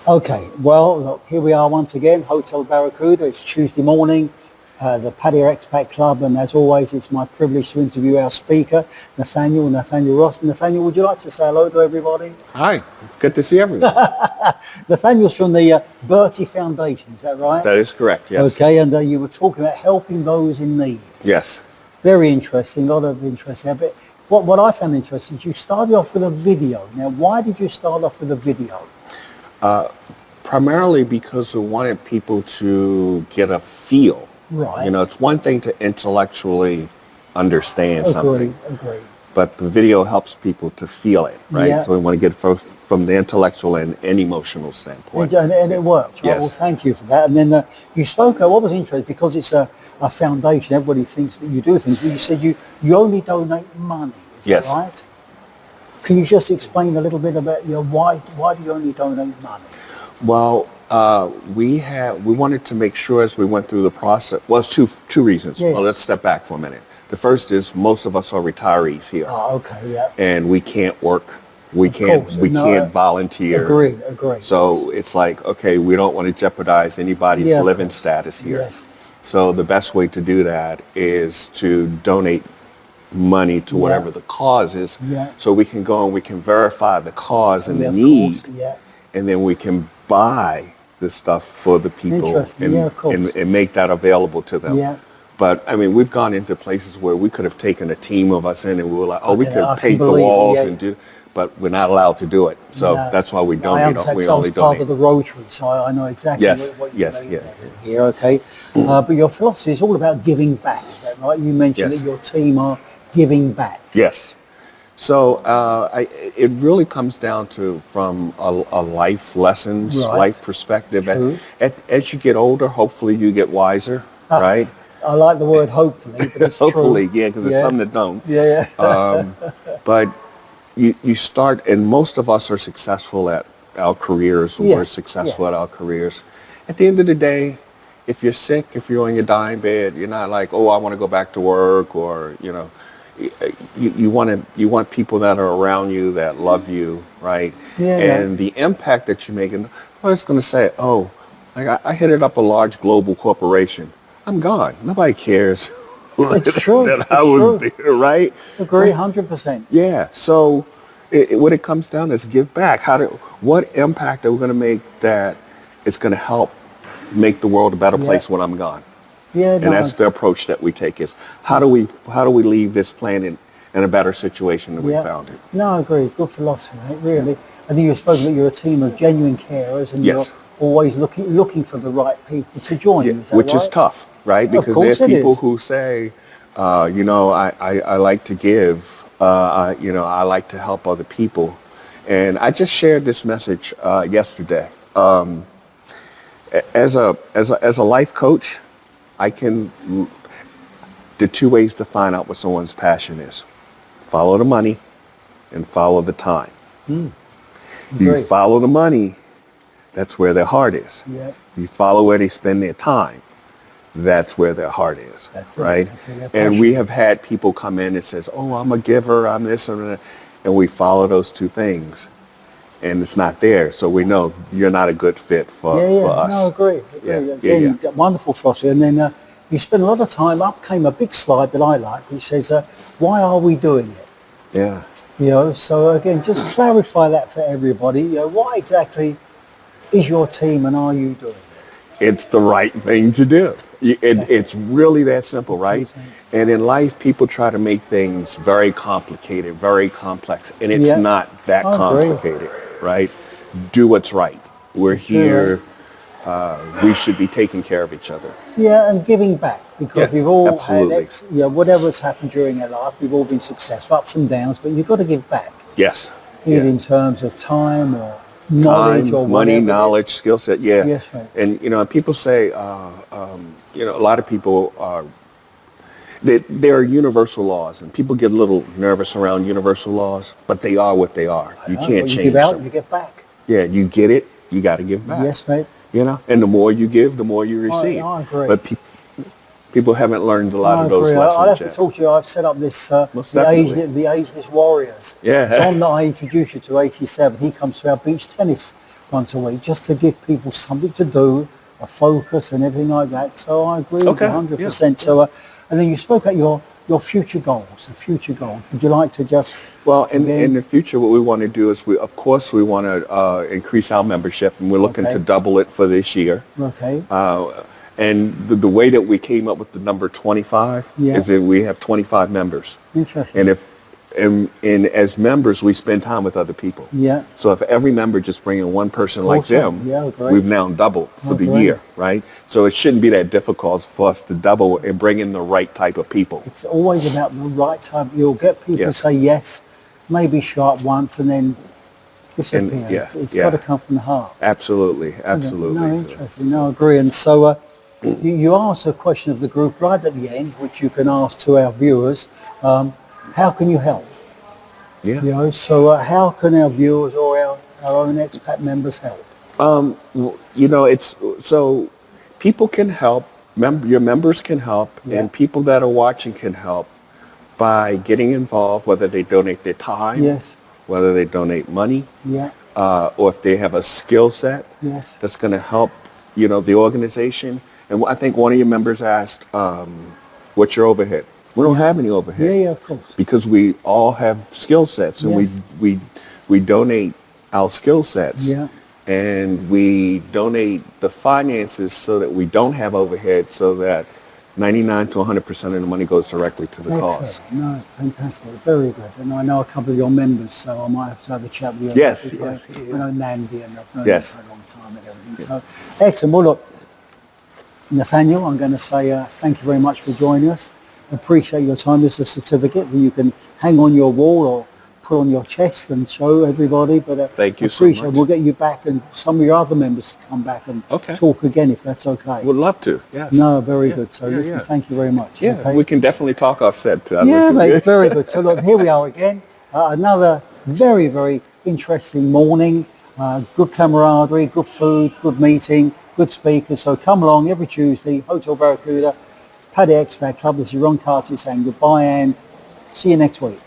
Okay, well, look, here we are once again, Hotel Barracuda. It's Tuesday morning, the Patio Expat Club, and as always, it's my privilege to interview our speaker, Nathaniel Ross. Nathaniel, would you like to say hello to everybody? Hi, it's good to see everyone. Nathaniel's from the Bertie Foundation, is that right? That is correct, yes. Okay, and you were talking about helping those in need. Yes. Very interesting, a lot of interest there. But what I found interesting is you started off with a video. Now, why did you start off with a video? Primarily because we wanted people to get a feel. Right. You know, it's one thing to intellectually understand something. Agree. But the video helps people to feel it, right? Yeah. So we want to get it from the intellectual and emotional standpoint. And it worked, right? Yes. Well, thank you for that. And then you spoke, what was interesting, because it's a foundation, everybody thinks that you do things, but you said you only donate money, is Yes. that right? Can you just explain a little bit about why do you only donate money? Well, we wanted to make sure as we went through the process, well, it's two reasons. Yeah. Well, let's step back for a minute. The first is most of us are retirees here. Oh, okay, yeah. And we can't work. We can't volunteer. Agree. So it's like, okay, we don't want to jeopardize anybody's living status here. Yes. So the best way to do that is to donate money to whatever the cause is. Yeah. So we can go and we can verify the cause and the of need. course, yeah. And then we can buy the stuff for the people Interesting, of course. and make that available to them. Yeah. But I mean, we've gone into places where we could have taken a team of us in and we were like, oh, we could I paint can the believe it, walls yeah. and do, but we're not allowed to do it. So No. that's why we I donate. understand, We 'cause I only was part donate. of the Rotary, so I know exactly Yes, what you yes, mean yeah. and everything here, okay? But your philosophy is all about giving back, is that right? You mentioned Yes. that your team are giving back. Yes. So it really comes down to from a life lessons, Right. life perspective. True. As you get older, hopefully you get wiser, right? I like the word hopefully, but it's Hopefully, true. yeah, because there's some that don't. Yeah. But you start, and most of us are successful at our careers. Yes, We're successful yes. at our careers. At the end of the day, if you're sick, if you're on your dying bed, you're not like, oh, I want to go back to work, or you want people that are around you that love you, right? Yeah. And the impact that you're making. I was going to say, oh, like I headed up a large global corporation. I'm gone. Nobody cares. It's true. that I It's was true. there, right? Agree 100%. Yeah. So what it comes down is give back. What impact are we going to make that it's going to help make the world a better place when I'm gone? Yeah, And that's the approach that we take is how do we leave this planet in a better situation than we found it? No, I agree. Good philosophy, mate, really. I think you've spoken that you're a team of genuine carers and Yes. you're always looking for the right people to join you. Is that Which is right? tough, right? Of Because course there's it people is. who say, I like to give, I like to help other people. And I just shared this message yesterday. As a life coach, the two ways to find out what someone's passion is. Follow the money and follow the time. You Great. follow the money, that's where their heart is. Yeah. You follow where they spend their time, that's where their heart is, That's it. right? That's where their And passion we have had people come in and says, oh, I'm a giver, I'm this and that. And we follow those two things and it's not there. So we know you're not a good fit for us. No, agree. Yeah, Again, yeah. Wonderful philosophy. And then you spend a lot of time, up came a big slide that I like, which says, why are we doing it? Yeah. So again, just clarify that for everybody. Why exactly is your team and are you doing it? It's the right thing to do. It's really that simple, right? And in life, people try to make things very complicated, very complex, and it's not that I agree. complicated, right? Do what's right. We're here. We should be taking care of each other. Yeah, and giving back, because we've all absolutely. had, whatever's happened during our life, we've all been successful, ups and downs, but you've got to give back, Yes. either in terms of time or knowledge or money, whatever it is. knowledge, skill set. Yeah. Yes, mate. And people say, a lot of people are. There are universal laws, and people get a little nervous around universal laws, but they are what they are. You can't You change give out, them. you get back. Yeah, you get it. You got to give back. Yes, mate. And the more you give, the more you receive. I agree. But people haven't learned a lot I of those agree. lessons I'll have to yet. talk to you. I've set up this, Most the definitely. Ageless Warriors. Yeah. Don that I introduced you to, 87, he comes to our beach tennis once a week, just to give people something to do, a focus and everything like that. So I agree with Okay, you 100%. So, and then you spoke about your future goals, the future goals. Would you like to just... Well, in again- the future, what we want to do is, of course, we want to increase our membership, and we're looking to double it for this year. Okay. And the way that we came up with the number 25 is that we have 25 members. Interesting. And as members, we spend time with other people. Yeah. So if every member just bring in one person like them, we've now doubled for the year, right? So it shouldn't be that difficult for us to double and bring in the right type of people. It's always about the right time. You'll get people to say yes, maybe show up once and then disappear. It's got to come from the heart. Absolutely, absolutely. No, interesting. No, I agree. And so you asked a question of the group right at the end, which you can ask to our viewers. How can you help? Yeah. You know, so how can our viewers or our own expat members help? You know, it's so people can help. Your members can help, and people that are watching can help by getting involved, whether they donate their time, whether they donate money, or if they have a skill set that's going to help, you know, the organization. And I think one of your members asked, what's your overhead? We don't have any overhead. Yeah, of course. Because we all have skill sets, and we donate our skill sets. Yeah. And we donate the finances so that we don't have overhead, so that 99 to 100% of the money goes directly to the cause. No, fantastic. Very good. And I know a couple of your members, so I might have to have a chat with you. Yes. I know Nandi, and I've known him for a long time and everything. So, excellent. Well, look, Nathaniel, I'm going to say thank you very much for joining us. Appreciate your time. There's a certificate that you can hang on your wall or put on your chest and show everybody. But thank you so much. We'll get you back, and some of your other members to come back and talk again, if that's okay. Would love to. Yes. No, very good. So listen, thank you very much. Yeah, we can definitely talk offset. Yeah, mate, very good. So look, here we are again. Another very, very interesting morning. Good camaraderie, good food, good meeting, good speakers. So come along every Tuesday, Hotel Barracuda, Paddy Expat Club. This is Ron Carty saying goodbye and see you next week.